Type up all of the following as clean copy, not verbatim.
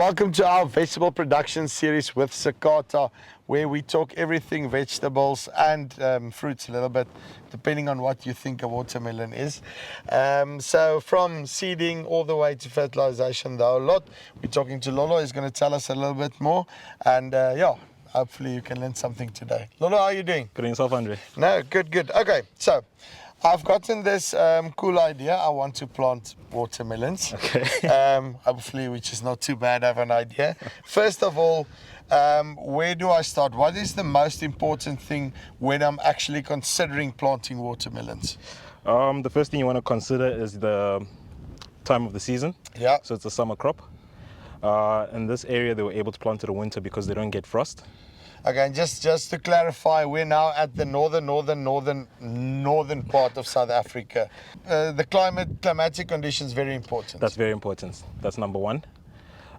welcome to our vegetable production series with Sakata, where we talk everything vegetables and fruits a little bit, depending on what you think a watermelon is. So from seeding all the way to fertilization, the whole lot. We're talking to Lolo, he's going to tell us a little bit more. And hopefully you can learn something today. Lolo, how are you doing? Good yourself, Andre. No, good. Okay, so I've gotten this cool idea. I want to plant watermelons. Okay. Hopefully, which is not too bad. I have an idea. First of all, where do I start? What is the most important thing when I'm actually considering planting watermelons? The first thing you want to consider is the time of the season. Yeah. So it's a summer crop. In this area, they were able to plant it in winter because they don't get frost. Okay, and just to clarify, we're now at the northern part of South Africa. The climatic conditions very important. That's very important. That's number one.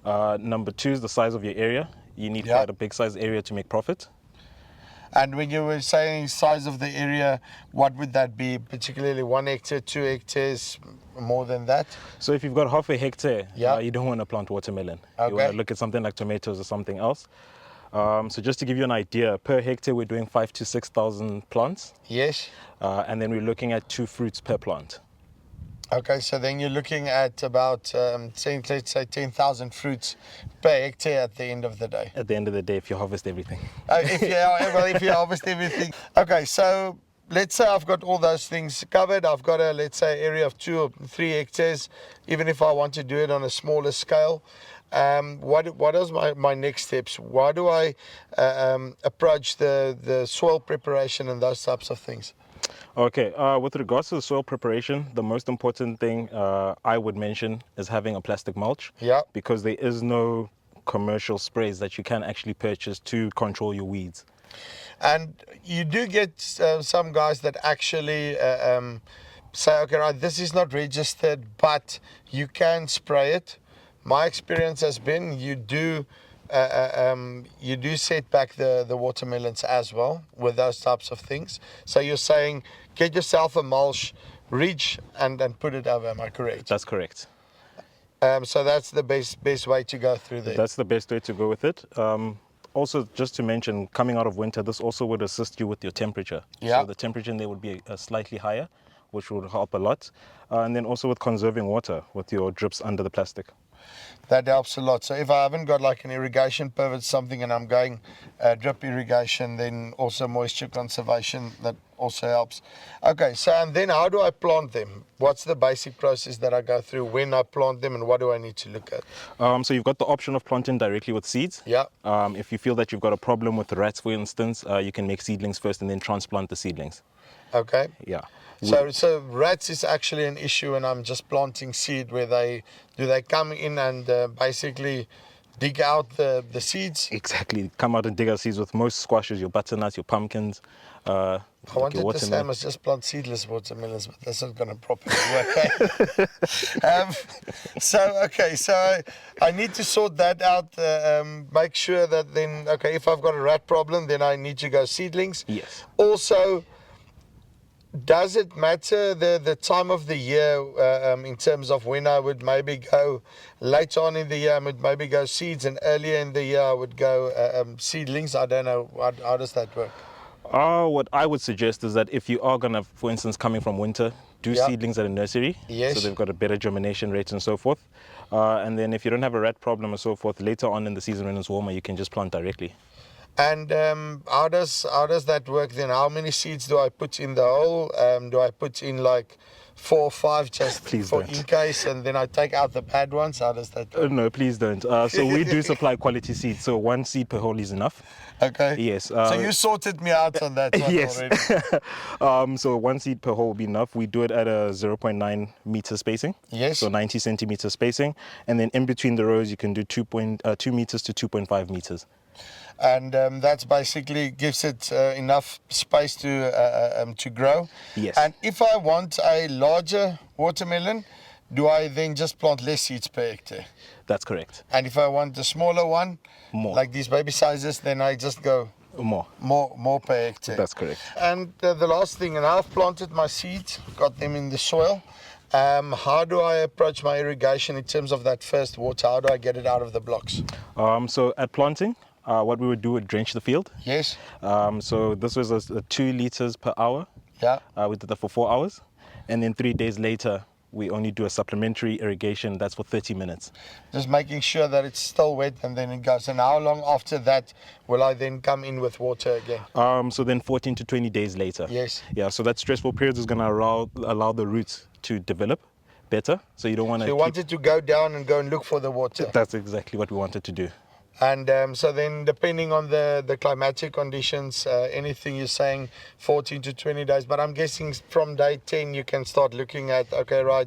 Number two is the size of your area. You need quite a big size area to make profit. And when you were saying size of the area, what would that be? Particularly 1 hectare, 2 hectares, more than that? So if you've got half a hectare, you don't want to plant watermelon. Okay. You want to look at something like tomatoes or something else. So just to give you an idea, per hectare we're doing 5,000 to 6,000 plants. Yes. And then we're looking at 2 fruits per plant. Okay, so then you're looking at about, let's say 10,000 fruits per hectare at the end of the day. At the end of the day, if you harvest everything. If you harvest everything. Okay, so let's say I've got all those things covered. I've got a, let's say, area of 2 or 3 hectares, even if I want to do it on a smaller scale. What is my next steps? Why do I approach the soil preparation and those types of things? Okay, with regards to the soil preparation, the most important thing I would mention is having a plastic mulch. Yeah. Because there is no commercial sprays that you can actually purchase to control your weeds. And you do get some guys that actually say, okay, right, this is not registered, but you can spray it. My experience has been you do set back the watermelons as well with those types of things. So you're saying get yourself a mulch, ridge, and put it over. Am I correct? That's correct. So that's the best way to go through there. That's the best way to go with it. Also, just to mention, coming out of winter, this also would assist you with your temperature. Yeah. So the temperature in there would be slightly higher, which would help a lot. And then also with conserving water with your drips under the plastic. That helps a lot. So if I haven't got like an irrigation pivot, something, and I'm going drip irrigation, then also moisture conservation, that also helps. Okay, so and then how do I plant them? What's the basic process that I go through when I plant them, and what do I need to look at? So you've got the option of planting directly with seeds. Yeah. If you feel that you've got a problem with the rats, for instance, you can make seedlings first and then transplant the seedlings. Okay. Yeah. So rats is actually an issue when I'm just planting seed, where they come in and basically dig out the seeds? Exactly. Come out and dig out seeds with most squashes, your butternuts, your pumpkins. I wanted to say I must just plant seedless watermelons, but that's not going to properly work. So I need to sort that out, make sure that then, okay, if I've got a rat problem, then I need to go seedlings. Yes. Also, does it matter the time of the year in terms of when I would maybe go later on in the year, I would maybe go seeds, and earlier in the year I would go seedlings? I don't know. How does that work? What I would suggest is that if you are going to, for instance, coming from winter, do seedlings at a nursery. Yes. So they've got a better germination rate and so forth. And then if you don't have a rat problem and so forth, later on in the season when it's warmer, you can just plant directly. And how does that work then? How many seeds do I put in the hole? Do I put in like 4 or 5 just please for don't. in case, and then I take out the bad ones? How does that work? No, please don't. So we do supply quality seeds. So 1 seed per hole is enough. Okay. Yes. So you sorted me out on that one yes. already. So 1 seed per hole will be enough. We do it at a 0.9 meter spacing. Yes. So 90 centimeter spacing. And then in between the rows, you can do 2 meters to 2.5 meters. And that's basically gives it enough space to grow. Yes. And if I want a larger watermelon, do I then just plant less seeds per hectare? That's correct. And if I want a smaller one, more, like these baby sizes, then I just go more per hectare. That's correct. And the last thing, and I've planted my seeds, got them in the soil. How do I approach my irrigation in terms of that first water? How do I get it out of the blocks? So at planting, what we would do would drench the field. Yes. So this was a 2 liters per hour. Yeah. We did that for 4 hours. And then 3 days later, we only do a supplementary irrigation. That's for 30 minutes. Just making sure that it's still wet and then it goes. And how long after that will I then come in with water again? So then 14 to 20 days later. Yes. Yeah, so that stressful period is going to allow the roots to develop better. So you don't want to. So you want it to go down and go and look for the water. That's exactly what we wanted to do. And so then depending on the climatic conditions, anything you're saying 14 to 20 days, but I'm guessing from day 10 you can start looking at, okay, right,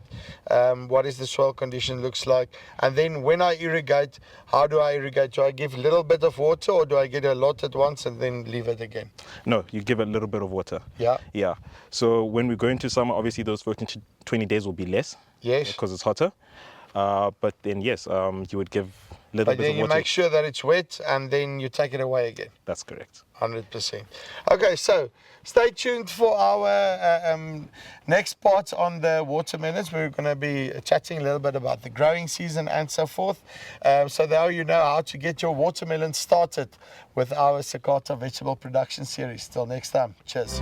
what is the soil condition looks like. And then when I irrigate, how do I irrigate? Do I give a little bit of water or do I get a lot at once and then leave it again? No, you give it a little bit of water. Yeah. Yeah. So when we go into summer, obviously those 14 to 20 days will be less. Yes. Because it's hotter. But then, yes, you would give a little But bit then of you water. make sure that it's wet and then you take it away again. That's correct. 100%. Okay, so stay tuned for our next part on the watermelons. We're going to be chatting a little bit about the growing season and so forth. So now you know how to get your watermelon started with our Sakata vegetable production series. Till next time. Cheers.